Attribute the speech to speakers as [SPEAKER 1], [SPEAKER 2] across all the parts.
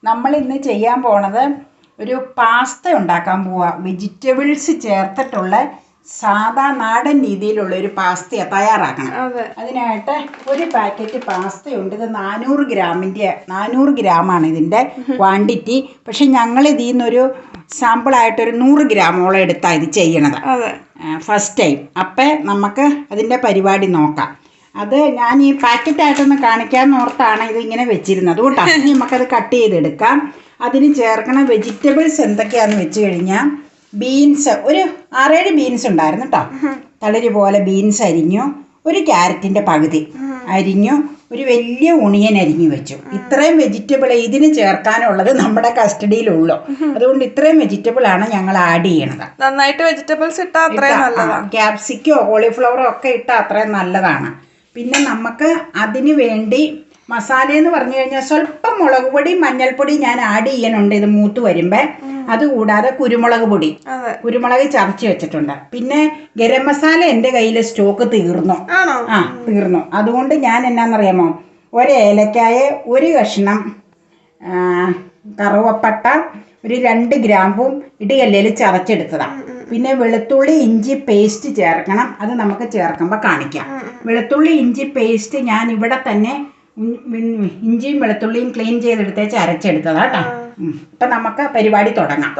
[SPEAKER 1] നമ്മൾ ഇന്ന് ചെയ്യാൻ പോണത് ഒരു പാസ്ത ഉണ്ടാക്കാൻ പോവാ. വെജിറ്റബിൾസ് ചേർത്തിട്ടുള്ള സാധാ നാടൻ രീതിയിലുള്ള ഒരു പാസ്ത തയ്യാറാക്കണം. അതിനായിട്ട് ഒരു പാക്കറ്റ് പാസ്തയുണ്ട്. ഇത് 400 ഗ്രാമാണ് ഇതിൻ്റെ ക്വാണ്ടിറ്റി. പക്ഷെ ഞങ്ങൾ ഇതിൽ നിന്നൊരു സാമ്പിളായിട്ടൊരു 100 ഗ്രാമോളം എടുത്താണ് ഇത് ചെയ്യണത് ഫസ്റ്റ് ടൈം. അപ്പം നമുക്ക് അതിൻ്റെ പരിപാടി നോക്കാം. അത് ഞാൻ ഈ പാക്കറ്റായിട്ടൊന്ന് കാണിക്കാമെന്ന് ഓർത്താണ് ഇത് ഇങ്ങനെ വെച്ചിരുന്നത് കേട്ടോ. ഇനി നമുക്കത് കട്ട് ചെയ്തെടുക്കാം. അതിന് ചേർക്കണ വെജിറ്റബിൾസ് എന്തൊക്കെയാണെന്ന് വെച്ച് കഴിഞ്ഞാൽ ബീൻസ് ഒരു 6-7 ബീൻസ് ഉണ്ടായിരുന്നു കേട്ടോ. തളിര് പോലെ ബീൻസ് അരിഞ്ഞു, ഒരു ക്യാരറ്റിൻ്റെ പകുതി അരിഞ്ഞു, ഒരു വലിയ ഒണിയൻ അരിഞ്ഞു വെച്ചു. ഇത്രയും വെജിറ്റബിൾ ഇതിന് ചേർക്കാനുള്ളത് നമ്മുടെ കസ്റ്റഡിയിലുള്ളൂ. അതുകൊണ്ട് ഇത്രയും വെജിറ്റബിൾ ആണ് ഞങ്ങൾ ആഡ് ചെയ്യണത്.
[SPEAKER 2] നന്നായിട്ട് വെജിറ്റബിൾസ് ഇട്ടാൽ അത്രയും നല്ലതാണ്.
[SPEAKER 1] ക്യാപ്സിക്കോ കോളിഫ്ലവറോ ഒക്കെ ഇട്ടാൽ അത്രയും നല്ലതാണ്. പിന്നെ നമുക്ക് അതിന് വേണ്ടി മസാല എന്ന് പറഞ്ഞു കഴിഞ്ഞാൽ സ്വല്പം മുളക് പൊടി മഞ്ഞൾപ്പൊടി ഞാൻ ആഡ് ചെയ്യാനുണ്ട് ഇത് മൂത്ത് വരുമ്പോൾ. അതുകൂടാതെ കുരുമുളക് പൊടി, കുരുമുളക് ചതച്ച് വെച്ചിട്ടുണ്ട്. പിന്നെ ഗരം മസാല എൻ്റെ കയ്യിൽ സ്റ്റോക്ക് തീർന്നു. തീർന്നു. അതുകൊണ്ട് ഞാൻ എന്നാന്നറിയാമോ, ഒരു ഏലക്കായ, ഒരു കഷ്ണം കറുവപ്പട്ട, ഒരു 2 ഗ്രാമ്പും ഇടികല്ലിൽ ചതച്ചെടുത്തതാണ്. പിന്നെ വെളുത്തുള്ളി ഇഞ്ചി പേസ്റ്റ് ചേർക്കണം. അത് നമുക്ക് ചേർക്കുമ്പോൾ കാണിക്കാം. വെളുത്തുള്ളി ഇഞ്ചി പേസ്റ്റ് ഞാൻ ഇവിടെ തന്നെ ഇഞ്ചിയും വെളുത്തുള്ളിയും ക്ലീൻ ചെയ്തെടുത്തേച്ച് അരച്ചെടുത്തതാട്ടോ. അപ്പം നമുക്ക് പരിപാടി തുടങ്ങാം.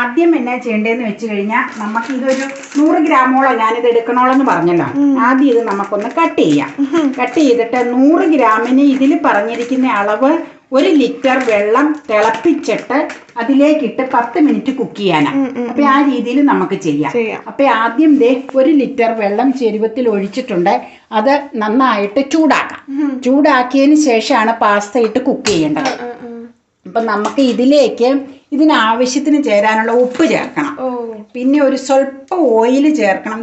[SPEAKER 1] ആദ്യം എന്നാ ചെയ്യേണ്ടതെന്ന് വെച്ച് കഴിഞ്ഞാൽ നമുക്ക് ഇതൊരു 100 ഗ്രാമോളം ഞാനിത് എടുക്കണോളെന്ന് പറഞ്ഞല്ലോ. ആദ്യം ഇത് നമുക്കൊന്ന് കട്ട് ചെയ്യാം. കട്ട് ചെയ്തിട്ട് 100 ഗ്രാമിന് ഇതിൽ പറഞ്ഞിരിക്കുന്ന അളവ് 1 ലിറ്റർ വെള്ളം തിളപ്പിച്ചിട്ട് അതിലേക്കിട്ട് 10 മിനിറ്റ് കുക്ക് ചെയ്യാനാണ്. അപ്പൊ ആ രീതിയിൽ നമുക്ക് ചെയ്യാം. അപ്പൊ ആദ്യം 1 ലിറ്റർ വെള്ളം ചെരുവത്തിൽ ഒഴിച്ചിട്ടുണ്ട്. അത് നന്നായിട്ട് ചൂടാക്കാം. ചൂടാക്കിയതിന് ശേഷമാണ് പാസ്ത ഇട്ട് കുക്ക് ചെയ്യേണ്ടത്. അപ്പൊ നമുക്ക് ഇതിനാവശ്യത്തിന് ചേരാനുള്ള ഉപ്പ് ചേർക്കണം. പിന്നെ ഒരു സ്വല്പം ഓയിൽ ചേർക്കണം.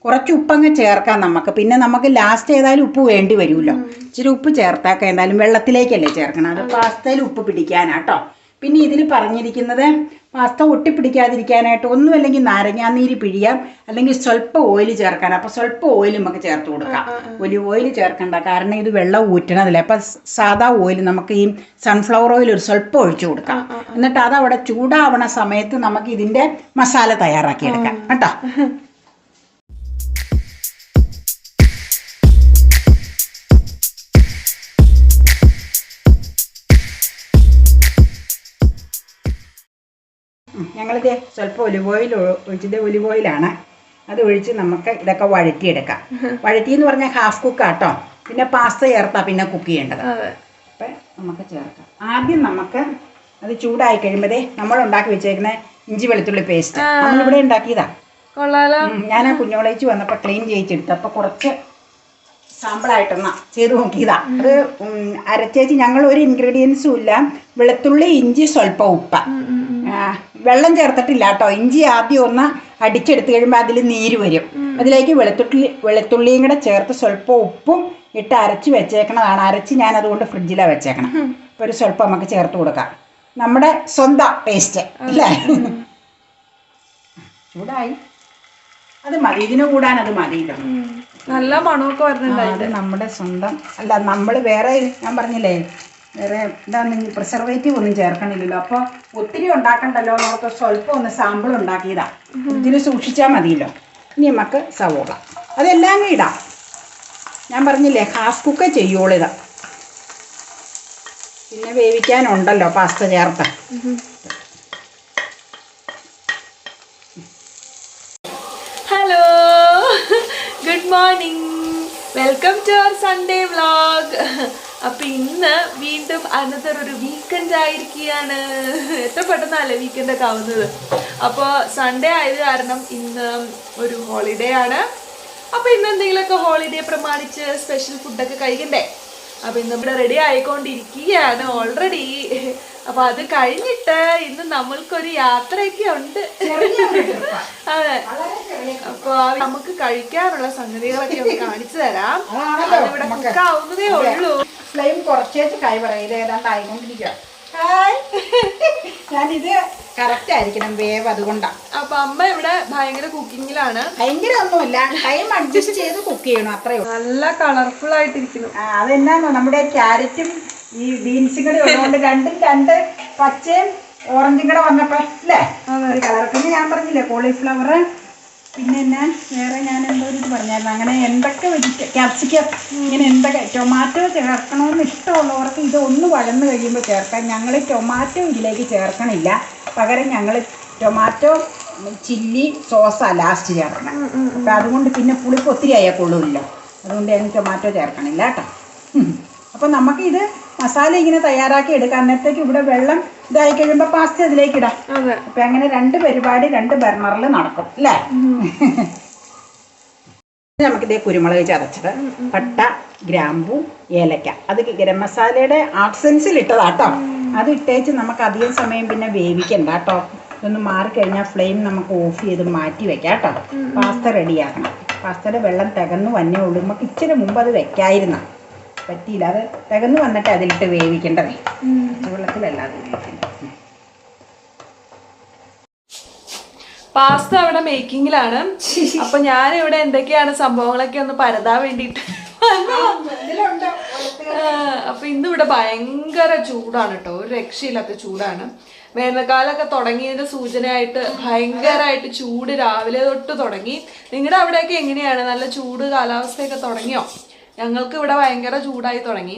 [SPEAKER 1] കുറച്ച് ഉപ്പങ്ങ് ചേർക്കാം നമുക്ക്. പിന്നെ നമുക്ക് ലാസ്റ്റ് ഏതായാലും ഉപ്പ് വേണ്ടി വരുമല്ലോ. ഇച്ചിരി ഉപ്പ് ചേർത്താക്കാം. എന്തായാലും വെള്ളത്തിലേക്കല്ലേ ചേർക്കണം. അത് പാസ്തയിൽ ഉപ്പ് പിടിക്കാനാട്ടോ. പിന്നെ ഇതിൽ പറഞ്ഞിരിക്കുന്നത് പാസ്ത ഒട്ടിപ്പിടിക്കാതിരിക്കാനായിട്ട് ഒന്നുമല്ലെങ്കിൽ നാരങ്ങാനീര് പിഴിയാം, അല്ലെങ്കിൽ സ്വല്പം ഓയിൽ ചേർക്കാൻ. അപ്പോൾ സ്വല്പം ഓയിൽ നമുക്ക് ചേർത്ത് കൊടുക്കാം. ഒലിവ് ഓയിൽ ചേർക്കണ്ട, കാരണം ഇത് വെള്ളം ഊറ്റണതല്ലേ. അപ്പം സാധാ ഓയിൽ നമുക്ക് ഈ സൺഫ്ലവർ ഓയിൽ ഒരു സ്വല്പം ഒഴിച്ചു കൊടുക്കാം. എന്നിട്ട് അതവിടെ ചൂടാവണ സമയത്ത് നമുക്ക് ഇതിൻ്റെ മസാല തയ്യാറാക്കിയെടുക്കാം കേട്ടോ. ഞങ്ങളിത് സ്വല്പം ഒലിവ് ഓയിൽ ഒഴിച്ചത് ഒലിവ് ഓയിലാണ്. അത് ഒഴിച്ച് നമുക്ക് ഇതൊക്കെ വഴറ്റിയെടുക്കാം. വഴറ്റി എന്ന് പറഞ്ഞാൽ ഹാഫ് കുക്കാട്ടോ. പിന്നെ പാസ്ത ചേർത്താൽ പിന്നെ കുക്ക് ചെയ്യേണ്ടത്. അപ്പം നമുക്ക് ചേർക്കാം. ആദ്യം നമുക്ക് അത് ചൂടായി കഴിയുമ്പോഴേ നമ്മൾ ഉണ്ടാക്കി വെച്ചേക്കുന്ന ഇഞ്ചി വെളുത്തുള്ളി പേസ്റ്റ് നമ്മളിവിടെ ഉണ്ടാക്കിയതാ. ഞാൻ ആ കുഞ്ഞോളേച്ച് വന്നപ്പോൾ ക്ലീൻ ചെയ്യിച്ചെടുത്തപ്പോൾ കുറച്ച് സാമ്പിളായിട്ടൊന്നാ ചെയ്ത് നോക്കിയതാ. അത് അരച്ചേച്ച് ഞങ്ങൾ ഒരു ഇൻഗ്രീഡിയൻസും ഇല്ല. വെളുത്തുള്ളി ഇഞ്ചി സ്വല്പം ഉപ്പ, വെള്ളം ചേർത്തിട്ടില്ല കേട്ടോ. ഇഞ്ചി ആദ്യം ഒന്ന് അടിച്ചെടുത്ത് കഴിയുമ്പോൾ അതിൽ നീര് വരും. അതിലേക്ക് വെളുത്തുള്ളിയും കൂടെ ചേർത്ത് സ്വല്പം ഉപ്പും ഇട്ട് അരച്ച് വെച്ചേക്കണതാണ്. അരച്ച് ഞാൻ അതുകൊണ്ട് ഫ്രിഡ്ജിലാണ് വെച്ചേക്കണം. അപ്പോൾ ഒരു സ്വല്പം നമുക്ക് ചേർത്ത് കൊടുക്കാം. നമ്മുടെ സ്വന്തം ടേസ്റ്റ് അല്ലേ. ചൂടായി, അത് മതി. ഇതിന് കൂടാൻ അത് മതിയില്ലോ.
[SPEAKER 2] നല്ല മണമൊക്കെ വരുന്നുണ്ട്.
[SPEAKER 1] അത് നമ്മുടെ സ്വന്തം അല്ല. നമ്മൾ വേറെ ഞാൻ പറഞ്ഞില്ലേ, വേറെ എന്താന്ന് പ്രിസർവേറ്റീവ് ഒന്നും ചേർക്കണില്ലല്ലോ. അപ്പോൾ ഒത്തിരി ഉണ്ടാക്കണ്ടല്ലോ. നമുക്ക് സ്വല്പം ഒന്ന് സാമ്പിൾ ഉണ്ടാക്കിയതാ. ഇതിൽ സൂക്ഷിച്ചാൽ മതിയല്ലോ. ഇനി നമുക്ക് സവോള അതെല്ലാം ഇടാം. ഞാൻ പറഞ്ഞില്ലേ ഹാഫ് കുക്ക് ചെയ്യുള്ളൂ ഇതാ. പിന്നെ വേവിക്കാനുണ്ടല്ലോ പാസ്ത ചേർത്ത്.
[SPEAKER 2] Hello, good morning, welcome to our Sunday vlog. അപ്പം ഇന്ന് വീണ്ടും അനദർ ഒരു വീക്കെൻഡ് ആയിരിക്കുകയാണ്. എത്ര പെട്ടെന്നല്ലേ വീക്കെൻഡൊക്കെ ആവുന്നത്. അപ്പോൾ സൺഡേ ആയത് കാരണം ഇന്ന് ഒരു ഹോളിഡേ ആണ്. അപ്പോൾ ഇന്ന് എന്തെങ്കിലുമൊക്കെ ഹോളിഡേ പ്രമാണിച്ച് സ്പെഷ്യൽ ഫുഡൊക്കെ കഴിക്കണ്ടേ. അപ്പം ഇന്ന് ഇവിടെ റെഡി ആയിക്കൊണ്ടിരിക്കുകയാണ് ഓൾറെഡി. അപ്പൊ അത് കഴിഞ്ഞിട്ട് ഇന്ന് നമ്മൾക്കൊരു യാത്രയൊക്കെ ഉണ്ട്. അതെ, അപ്പൊ നമുക്ക് കഴിക്കാനുള്ള സംഗതികളൊക്കെ ഒന്ന് കാണിച്ചു തരാം. ഇവിടെ കുക്കാവുന്നതേ ഉള്ളൂ.
[SPEAKER 1] ഫ്ലെയിം കുറച്ചേച്ച് കൈ പറയും. ഇത് ഏതാണ്ട് ആയിക്കൊണ്ടിരിക്കുക. ഞാനിത് കറക്റ്റ് ആയിരിക്കണം വേവ്, അതുകൊണ്ടാണ്.
[SPEAKER 2] അപ്പൊ അമ്മ ഇവിടെ ഭയങ്കര കുക്കിങ്ങിലാണ്.
[SPEAKER 1] ഭയങ്കര ഒന്നുമില്ല, ടൈം അഡ്ജസ്റ്റ് ചെയ്ത് കുക്ക് ചെയ്യണം, അത്രയും.
[SPEAKER 2] നല്ല കളർഫുൾ ആയിട്ടിരിക്കുന്നു.
[SPEAKER 1] അതെന്നാന്നോ, നമ്മുടെ ക്യാരറ്റും ഈ ബീൻസും കൂടെ ഉള്ളതുകൊണ്ട് രണ്ടും രണ്ട് പച്ചയും ഓറഞ്ചും കൂടെ വന്നപ്പോ അല്ലേ ഒരു കളർ. പിന്നെ ഞാൻ പറഞ്ഞില്ലേ കോളിഫ്ലവർ, പിന്നെ എന്നാ വേറെ ഞാൻ എന്തോ ഇത് പറഞ്ഞായിരുന്നു. അങ്ങനെ എന്തൊക്കെ ക്യാപ്സിക്കം, ഇങ്ങനെ എന്തൊക്കെ ടൊമാറ്റോ ചേർക്കണമെന്ന് ഇഷ്ടമുള്ളവർക്ക് ഇത് ഒന്ന് വഴന്ന് കഴിയുമ്പോൾ ചേർക്കാം. ഞങ്ങൾ ടൊമാറ്റോ ഇതിലേക്ക് ചേർക്കണില്ല, പകരം ഞങ്ങൾ ടൊമാറ്റോ ചില്ലി സോസാണ് ലാസ്റ്റ് ചേർക്കണം. അപ്പം അതുകൊണ്ട് പിന്നെ പുളിപ്പ് ഒത്തിരി ആയാൽ കൊള്ളുമല്ലോ, അതുകൊണ്ട് ഞാൻ ടൊമാറ്റോ ചേർക്കണില്ല കേട്ടോ. അപ്പം നമുക്കിത് മസാല ഇങ്ങനെ തയ്യാറാക്കി എടുക്കാം. അന്നത്തേക്ക് ഇവിടെ വെള്ളം ഇതായി കഴിയുമ്പോൾ പാസ്ത ഇതിലേക്ക് ഇടാം. അപ്പം അങ്ങനെ രണ്ട് പരിപാടി രണ്ട് ബർണറിൽ നടക്കും അല്ലേ. നമുക്കിതേ കുരുമുളക് ചതച്ചത്, പട്ട, ഗ്രാമ്പൂ, ഏലക്ക, അത് ഗരം മസാലയുടെ ആർട്സൻസിൽ ഇട്ടതാട്ടോ. അത് ഇട്ടേച്ച് നമുക്ക് അധികം സമയം പിന്നെ വേവിക്കണ്ട കേട്ടോ. ഇതൊന്ന് മാറിക്കഴിഞ്ഞാൽ ഫ്ലെയിം നമുക്ക് ഓഫ് ചെയ്ത് മാറ്റി വെക്കാം കേട്ടോ. പാസ്ത റെഡിയാക്കണം. പാസ്തയുടെ വെള്ളം തികന്നു വന്നേ ഉള്ളൂ. നമുക്ക് ഇച്ചിരി മുമ്പ് അത് വെക്കായിരുന്നു, പറ്റിയില്ല. അത് തികന്നു വന്നിട്ട് അതിലിട്ട് വേവിക്കേണ്ടതേ, വെള്ളത്തിലല്ലാതെ വേവിക്കേണ്ടത്.
[SPEAKER 2] പാസ്ത അവിടെ മേക്കിങ്ങിലാണ്. അപ്പൊ ഞാൻ ഇവിടെ എന്തൊക്കെയാണ് സംഭവങ്ങളൊക്കെ ഒന്ന് പരതാൻ വേണ്ടിട്ട്. അപ്പൊ ഇന്ന് ഇവിടെ ഭയങ്കര ചൂടാണ് കേട്ടോ, ഒരു രക്ഷയില്ലാത്ത ചൂടാണ്. വേനൽക്കാലമൊക്കെ തുടങ്ങിയതിന്റെ സൂചനയായിട്ട് ഭയങ്കരമായിട്ട് ചൂട് രാവിലെ തൊട്ട് തുടങ്ങി. നിങ്ങളുടെ അവിടെയൊക്കെ എങ്ങനെയാണ്? നല്ല ചൂട് കാലാവസ്ഥയൊക്കെ തുടങ്ങിയോ? ഞങ്ങൾക്ക് ഇവിടെ ഭയങ്കര ചൂടായി തുടങ്ങി.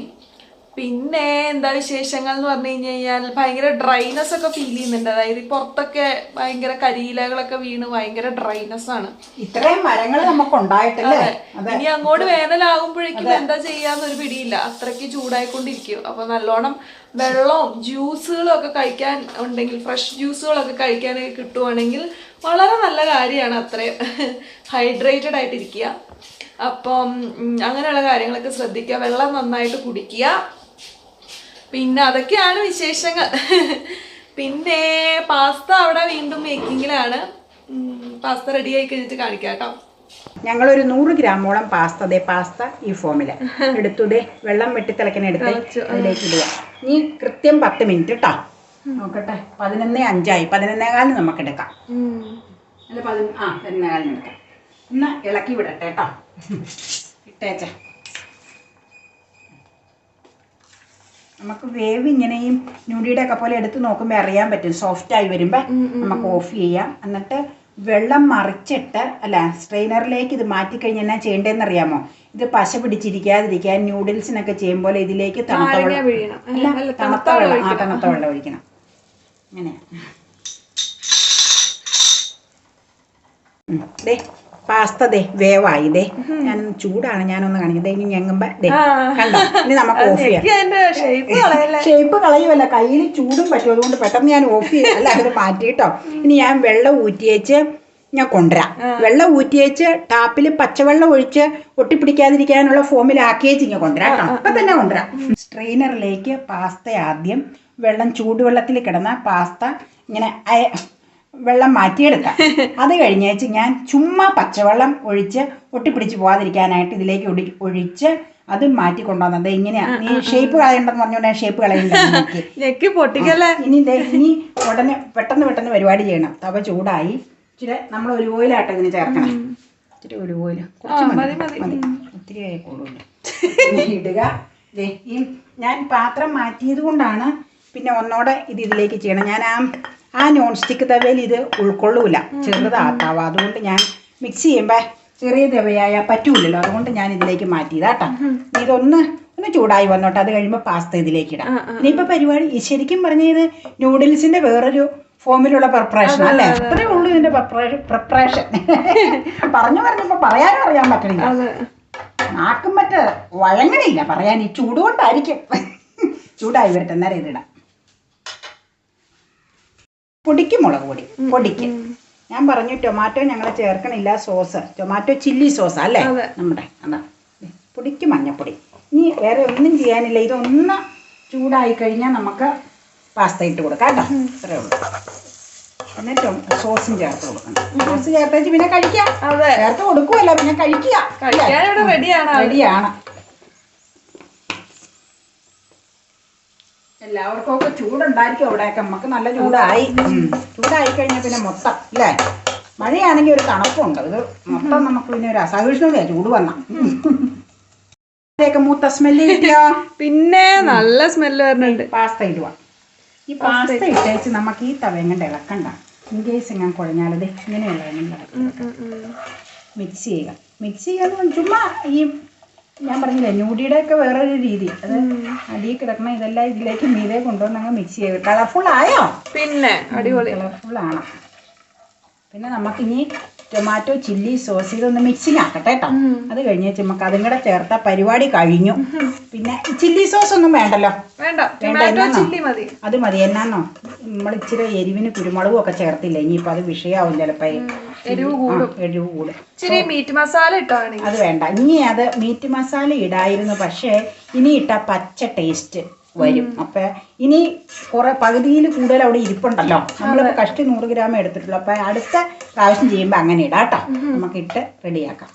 [SPEAKER 2] പിന്നെ എന്താ വിശേഷങ്ങൾ എന്ന് പറഞ്ഞു കഴിഞ്ഞാൽ ഭയങ്കര ഡ്രൈനെസ് ഒക്കെ ഫീൽ ചെയ്യുന്നുണ്ട്. അതായത് പുറത്തൊക്കെ ഭയങ്കര കരിയിലകളൊക്കെ വീണ് ഭയങ്കര ഡ്രൈനെസ് ആണ്.
[SPEAKER 1] ഇത്രയും മരങ്ങൾ നമുക്ക് ഉണ്ടായിട്ടില്ലേ.
[SPEAKER 2] ഇനി അങ്ങോട്ട് വേനലാകുമ്പോഴേക്കും എന്താ ചെയ്യാന്നൊരു പിടിയില്ല, അത്രയ്ക്ക് ചൂടായിക്കൊണ്ടിരിക്കും. അപ്പൊ നല്ലോണം വെള്ളവും ജ്യൂസുകളും ഒക്കെ കഴിക്കാൻ ഉണ്ടെങ്കിൽ, ഫ്രഷ് ജ്യൂസുകളൊക്കെ കഴിക്കാനൊക്കെ കിട്ടുവാണെങ്കിൽ വളരെ നല്ല കാര്യമാണ്. അത്രയും ഹൈഡ്രേറ്റഡ് ആയിട്ടിരിക്കുക. അപ്പം അങ്ങനെയുള്ള കാര്യങ്ങളൊക്കെ ശ്രദ്ധിക്കുക, വെള്ളം നന്നായിട്ട് കുടിക്കുക. പിന്നെ അതൊക്കെയാണ് വിശേഷങ്ങൾ. പിന്നെ പാസ്ത അവിടെ വീണ്ടും മേക്കിങ്ങിലാണ്. പാസ്ത റെഡി ആയി കഴിഞ്ഞിട്ട് കാണിക്കാം കേട്ടോ.
[SPEAKER 1] ഞങ്ങളൊരു 100 ഗ്രാമോളം പാസ്ത ഈ ഫോമിൽ എടുത്തുടേ വെള്ളം വെട്ടിത്തിളക്കണ എടുത്ത് അതിലേക്ക് ഇടുക. ഇനി കൃത്യം 10 മിനിറ്റ് കേട്ടോ. നോക്കട്ടെ, 11:05 11:15 നമുക്ക് എടുക്കാം. അല്ല 11:15 എടുക്കാം. ഒന്ന് ഇളക്കി വിടട്ടെ കേട്ടോ. ഇട്ടേച്ച നമുക്ക് വേവ് ഇങ്ങനെയും ഞുടിയുടെ ഒക്കെ പോലെ എടുത്ത് നോക്കുമ്പോൾ അറിയാൻ പറ്റും. സോഫ്റ്റായി വരുമ്പോൾ നമുക്ക് ഓഫ് ചെയ്യാം. എന്നിട്ട് വെള്ളം മറിച്ചിട്ട് സ്ട്രെയിനറിലേക്ക് ഇത് മാറ്റിക്കഴിഞ്ഞാൽ എന്നാ ചെയ്യേണ്ടതെന്ന് അറിയാമോ? ഇത് പശ പിടിച്ചിരിക്കാതിരിക്കാൻ ന്യൂഡിൽസിനൊക്കെ ചെയ്യും പോലെ ഇതിലേക്ക് തണുത്ത വെള്ളം ഒഴിക്കണം. അങ്ങനെ പാസ്ത വേവായി. ഞാൻ ചൂടാണ്, ഞാനൊന്ന് കാണിക്കുന്നത്. ഇനി ഞങ്ങുമ്പോ കണ്ടോ, ഇനി നമുക്ക് ഓഫ് ചെയ്യാം. ഷേപ്പ് കളയുമല്ല, കയ്യിൽ ചൂടും പറ്റും, അതുകൊണ്ട് പെട്ടെന്ന് ഞാൻ ഓഫ് ചെയ്യാം. അല്ല അത് മാറ്റിട്ടോ. ഇനി ഞാൻ വെള്ളം ഊറ്റിയേച്ച് ഞാൻ കൊണ്ടുവരാം. വെള്ളം ഊറ്റിയേച്ച് ടാപ്പിൽ പച്ചവെള്ളം ഒഴിച്ച് ഒട്ടിപ്പിടിക്കാതിരിക്കാനുള്ള ഫോമിലാക്കിയേച്ച് ഇങ്ങനെ കൊണ്ടുവരാം കേട്ടോ. അപ്പൊ തന്നെ കൊണ്ടുവരാം. സ്ട്രെയിനറിലേക്ക് പാസ്ത ആദ്യം വെള്ളം ചൂടുവെള്ളത്തിൽ കിടന്ന പാസ്ത ഇങ്ങനെ വെള്ളം മാറ്റിയെടുക്കാം. അത് കഴിഞ്ഞേച്ച് ഞാൻ ചുമ്മാ പച്ചവെള്ളം ഒഴിച്ച് ഒട്ടിപ്പിടിച്ച് പോകാതിരിക്കാനായിട്ട് ഇതിലേക്ക് ഒഴിച്ച് അത് മാറ്റി കൊണ്ടുവന്നത്. ഇങ്ങനെയാ. നീ ഷേപ്പ് കളയണ്ടെന്ന് പറഞ്ഞോണ്ട് ഞാൻ ഷേപ്പ് കളയുന്നുണ്ട്. ഇനി ഉടനെ പെട്ടെന്ന് പരിപാടി ചെയ്യണം. തവ ചൂടായി. ഇച്ചിരി നമ്മൾ ഒരു ഓയിലാട്ടോ ഇതിന് ചേർക്കണം. ഇച്ചിരി ഒരു ഓയിൽ കുറച്ച് മതി, ഒത്തിരി ആയിക്കോളൂല്ലോ. ഇടുക. ഈ ഞാൻ പാത്രം മാറ്റിയത് കൊണ്ടാണ് പിന്നെ ഒന്നോടെ ഇതിലേക്ക് ചെയ്യണം. ഞാൻ ആ നോൺ സ്റ്റിക്ക് തവയിൽ ഇത് ഉൾക്കൊള്ളൂല, ചെറുതാത്താവ. അതുകൊണ്ട് ഞാൻ മിക്സ് ചെയ്യുമ്പോൾ ചെറിയ തവയായ പറ്റൂലല്ലോ, അതുകൊണ്ട് ഞാൻ ഇതിലേക്ക് മാറ്റിയതാട്ടോ. ഇതൊന്ന് ചൂടായി വന്നോട്ടെ. അത് കഴിയുമ്പോൾ പാസ്ത ഇതിലേക്ക് ഇടാം. ഇനിയിപ്പോൾ പരിപാടി ശരിക്കും പറഞ്ഞത് നൂഡിൽസിന്റെ വേറൊരു ഫോമിലുള്ള പ്രിപ്പറേഷൻ അല്ലേ? അത്രേ ഉള്ളൂ ഇതിന്റെ പ്രിപ്പറേഷൻ. പറഞ്ഞപ്പോൾ പറയാനും അറിയാൻ പറ്റണില്ല, നാക്കും മറ്റേ വഴങ്ങണില്ല പറയാൻ. ഈ ചൂടുകൊണ്ടായിരിക്കും. ചൂടായി വരട്ടെ, നേരം ഇതിടാം. പൊടിക്ക് മുളക് പൊടിക്ക് ഞാൻ പറഞ്ഞു ടൊമാറ്റോ ഞങ്ങൾ ചേർക്കണില്ല. സോസ് ടൊമാറ്റോ ചില്ലി സോസ് അല്ലേ നമ്മുടെ, അതാ. പൊടിക്ക് മഞ്ഞപ്പൊടി. ഇനി വേറെ ഒന്നും ചെയ്യാനില്ല. ഇതൊന്ന് ചൂടായി കഴിഞ്ഞാൽ നമുക്ക് പാസ്ത ഇട്ട് കൊടുക്കാം കേട്ടോ. അത്രേ ഉള്ളൂ. എന്നിട്ട് സോസും ചേർത്ത് കൊടുക്കണം. സോസ് ചേർത്തേച്ച് പിന്നെ കഴിക്കാം. ചേർത്ത് കൊടുക്കുമല്ല, പിന്നെ കഴിക്കുക. റെഡിയാണ്. എല്ലാവർക്കും ഒക്കെ ചൂടുണ്ടായിരിക്കും അവിടെയൊക്കെ. നമുക്ക് നല്ല ചൂടായി കഴിഞ്ഞാൽ പിന്നെ മൊത്തം അല്ലേ, മഴയാണെങ്കിൽ ഒരു തണുപ്പുണ്ട്. ഇത് മൊത്തം നമുക്ക് പിന്നെ ഒരു അസഹിഷ്ണുതയാണ് ചൂട് വന്നാൽ. ഇതൊക്കെ മൂത്ത സ്മെല്ല് കിട്ടിയോ?
[SPEAKER 2] പിന്നെ നല്ല സ്മെല്ല് വരുന്നുണ്ട്.
[SPEAKER 1] പാസ്ത ഇടുക. ഈ പാസ്ത ഇട്ടേച്ച് നമുക്ക് ഈ തവയും കൊണ്ട് ഇളക്കണ്ട. ഇൻ കേസ് ഞാൻ കുഴഞ്ഞാലത് ഇങ്ങനെയുള്ള മിക്സ് ചെയ്യുക. മിക്സ് ചെയ്യാന്ന് ചുമ്മാ ഈ ഞാൻ പറഞ്ഞില്ലേ ന്യൂഡിയുടെ ഒക്കെ വേറൊരു രീതി. അത് അടിയിൽ കിടക്കണം. ഇതെല്ലാം ഇതിലേക്ക് മീതെ കൊണ്ടുവന്ന് അങ്ങ് മിക്സ് ചെയ്യുക. കളർഫുൾ ആയോ?
[SPEAKER 2] പിന്നെ അടിപൊളി
[SPEAKER 1] കളർഫുൾ ആണ്. പിന്നെ നമുക്കിനി ടൊമാറ്റോ ചില്ലി സോസ് ഇതൊന്ന് മിക്സിങ് ആക്കട്ടെ കേട്ടോ. അത് കഴിഞ്ഞ് നമുക്ക് അതും കൂടെ ചേർത്ത പരിപാടി കഴിഞ്ഞു. പിന്നെ ചില്ലി സോസ് ഒന്നും വേണ്ടല്ലോ.
[SPEAKER 2] വേണ്ട,
[SPEAKER 1] അത് മതി. എന്നാന്നോ നമ്മൾ ഇച്ചിരി എരിവിന് കുരുമുളകും ഒക്കെ ചേർത്തില്ല. ഇനിയിപ്പോൾ അത് വിഷയാവും ചിലപ്പോൾ. എരിവ് കൂടും.
[SPEAKER 2] ഇച്ചിരി മീറ്റ് മസാല ഇട്ടാണ്.
[SPEAKER 1] അത് വേണ്ട. ഇനി അത് മീറ്റ് മസാല ഇടായിരുന്നു. പക്ഷേ ഇനി ഇട്ട പച്ച ടേസ്റ്റ് വരും. അപ്പൊ ഇനി കുറെ പകുതിയിൽ കൂടുതൽ അവിടെ ഇരിപ്പുണ്ടല്ലോ. നമ്മളിപ്പോ കഷ്ടി 100 ഗ്രാം എടുത്തിട്ടുള്ളൂ. അപ്പൊ അടുത്ത പ്രാവശ്യം ചെയ്യുമ്പോ അങ്ങനെ ഇടാട്ടോ. നമുക്കിട്ട് റെഡിയാക്കാം.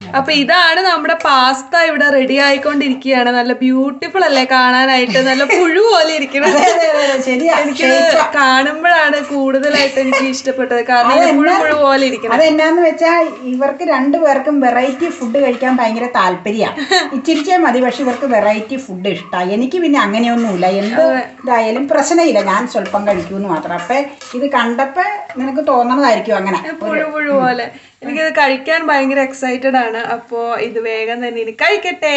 [SPEAKER 2] അപ്പൊ ഇതാണ് നമ്മുടെ പാസ്ത ഇവിടെ റെഡി ആയിക്കൊണ്ടിരിക്കുകയാണ്. നല്ല ബ്യൂട്ടിഫുൾ അല്ലേ കാണാനായിട്ട്? നല്ല പുഴു പോലെ ഇരിക്കുന്നത്. എനിക്ക് കാണുമ്പോഴാണ് കൂടുതലായിട്ട് എനിക്ക് ഇഷ്ടപ്പെട്ടത്. കാരണം പുഴു പോലെ ഇരിക്കുന്നത്.
[SPEAKER 1] അതെന്നാന്ന് വെച്ചാൽ ഇവർക്ക് രണ്ടുപേർക്കും വെറൈറ്റി ഫുഡ് കഴിക്കാൻ ഭയങ്കര താല്പര്യമാണ്. ഇച്ചിരിച്ചേ മതി, പക്ഷെ ഇവർക്ക് വെറൈറ്റി ഫുഡ് ഇഷ്ടമാണ്. എനിക്ക് പിന്നെ അങ്ങനെയൊന്നുമില്ല. എന്ത് ഇതായാലും പ്രശ്നമില്ല, ഞാൻ സ്വല്പം കഴിക്കൂന്ന് മാത്രം. അപ്പൊ ഇത് കണ്ടപ്പോ നിനക്ക് തോന്നണതായിരിക്കും അങ്ങനെ
[SPEAKER 2] പുഴു പോലെ. എനിക്കിത് കഴിക്കാൻ ഭയങ്കര എക്സൈറ്റഡ് ആണ്. അപ്പോ ഇത് വേഗം തന്നെ ഇനി കഴിക്കട്ടെ.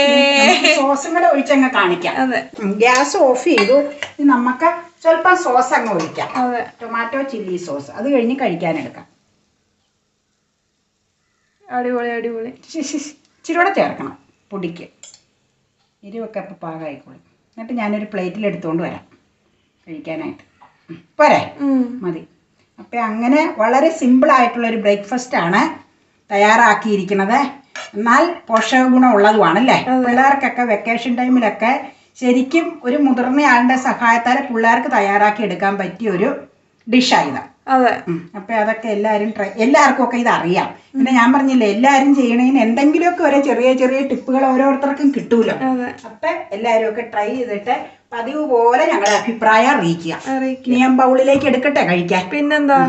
[SPEAKER 1] സോസും കൂടെ ഒഴിച്ചങ്ങ് കാണിക്കാം.
[SPEAKER 2] അതെ,
[SPEAKER 1] ഗ്യാസ് ഓഫ് ചെയ്തു. നമുക്ക് സ്വല്പം സോസ് അങ്ങ് ഒഴിക്കാം. Tomato chilli sauce. അത് കഴിഞ്ഞ് കഴിക്കാനെടുക്കാം.
[SPEAKER 2] അടിപൊളി അടിപൊളി.
[SPEAKER 1] ഇച്ചിരൂടെ ചേർക്കണം പൊടിക്ക്. എരിവൊക്കെ അപ്പം പാകമായിക്കോളും. എന്നിട്ട് ഞാനൊരു പ്ലേറ്റിൽ എടുത്തുകൊണ്ട് വരാം കഴിക്കാനായിട്ട്. പോരെ? മതി. അപ്പം അങ്ങനെ വളരെ സിമ്പിളായിട്ടുള്ളൊരു ബ്രേക്ക്ഫാസ്റ്റാണ് തയ്യാറാക്കിയിരിക്കുന്നത്. എന്നാൽ പോഷക ഗുണം ഉള്ളതുമാണല്ലേ. പിള്ളേർക്കൊക്കെ വെക്കേഷൻ ടൈമിലൊക്കെ ശരിക്കും ഒരു മുതിർന്നയാളുടെ സഹായത്താൽ പിള്ളേർക്ക് തയ്യാറാക്കി എടുക്കാൻ പറ്റിയ ഒരു ഡിഷായത്. അപ്പം അതൊക്കെ എല്ലാവർക്കും ഒക്കെ ഇത് അറിയാം. പിന്നെ ഞാൻ പറഞ്ഞില്ലേ, എല്ലാവരും ചെയ്യണതിന് എന്തെങ്കിലുമൊക്കെ ഓരോ ചെറിയ ചെറിയ ടിപ്പുകൾ ഓരോരുത്തർക്കും കിട്ടൂലോ. അപ്പം എല്ലാവരും ഒക്കെ ട്രൈ ചെയ്തിട്ട് പതിവ് പോലെ ഞങ്ങളുടെ അഭിപ്രായം അറിയിക്കുക. ഞാൻ ബൗളിലേക്ക് എടുക്കട്ടെ കഴിക്കാൻ.
[SPEAKER 2] പിന്നെന്താ.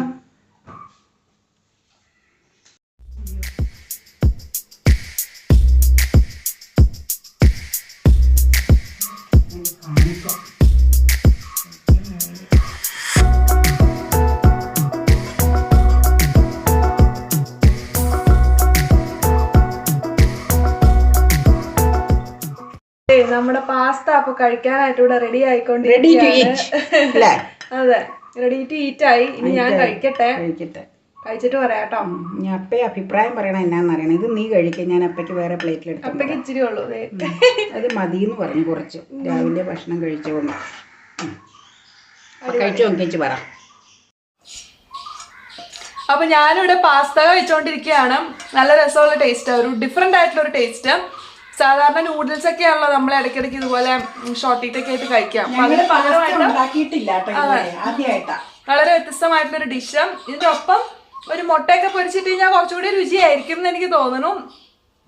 [SPEAKER 2] നമ്മുടെ പാസ്ത അപ്പൊ കഴിക്കാനായിട്ട് ഇവിടെ റെഡി ആയിക്കൊണ്ടിരിക്കുകയാണ്. അതെ, റെഡി ടു ഈറ്റ് ആയി. ഇനി ഞാൻ കഴിക്കട്ടെ. കഴിച്ചിട്ട് പറയാട്ടോ.
[SPEAKER 1] ഞാൻ അപ്പേ അഭിപ്രായം പറയണ എന്നാന്നറിയണം. ഇത് നീ കഴിക്കാൻ, ഞാൻ അപ്പയ്ക്ക് വേറെ പ്ലേറ്റിൽ എടുത്തു.
[SPEAKER 2] അപ്പയ്ക്ക് ഇച്ചിരി ഉള്ളൂ.
[SPEAKER 1] അത് മതിയെന്ന് പറഞ്ഞു കുറച്ച്. രാവിലെ ഭക്ഷണം കഴിച്ചുകൊണ്ട് കഴിച്ചു നോക്കിച്ച് പറ.
[SPEAKER 2] അപ്പൊ ഞാനിവിടെ പാസ്ത കഴിച്ചോണ്ടിരിക്കുകയാണ്. നല്ല രസമുള്ള ടേസ്റ്റ്, ഒരു ഡിഫറെന്റ് ആയിട്ടുള്ള ഒരു ടേസ്റ്റ്. സാധാരണ നൂഡിൽസ് ഒക്കെ ആണല്ലോ നമ്മൾ ഇടയ്ക്കിടയ്ക്ക് ഇതുപോലെ ഷോർട്ടിട്ടൊക്കെ ആയിട്ട് കഴിക്കാം. വളരെ വ്യത്യസ്തമായിട്ടുള്ളൊരു ഡിഷ്. ഇതിന്റെ ഒപ്പം ഒരു മുട്ടയൊക്കെ പൊരിച്ചിട്ട് കഴിഞ്ഞാൽ കുറച്ചുകൂടി രുചിയായിരിക്കും എന്ന് എനിക്ക് തോന്നുന്നു.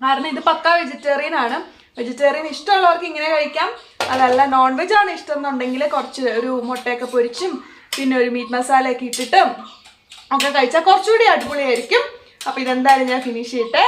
[SPEAKER 2] കാരണം ഇത് പക്ക വെജിറ്റേറിയൻ ആണ്. വെജിറ്റേറിയൻ ഇഷ്ടമുള്ളവർക്ക് ഇങ്ങനെ കഴിക്കാം. അതല്ല നോൺ വെജ് ആണ് ഇഷ്ടം എന്നുണ്ടെങ്കിൽ കുറച്ച് ഒരു മുട്ടയൊക്കെ പൊരിച്ചും പിന്നെ ഒരു മീറ്റ് മസാലയൊക്കെ ഇട്ടിട്ടും ഒക്കെ കഴിച്ചാൽ കുറച്ചുകൂടി അടിപൊളിയായിരിക്കും. അപ്പൊ ഇതെന്തായാലും ഞാൻ ഫിനിഷ് ചെയ്തിട്ട്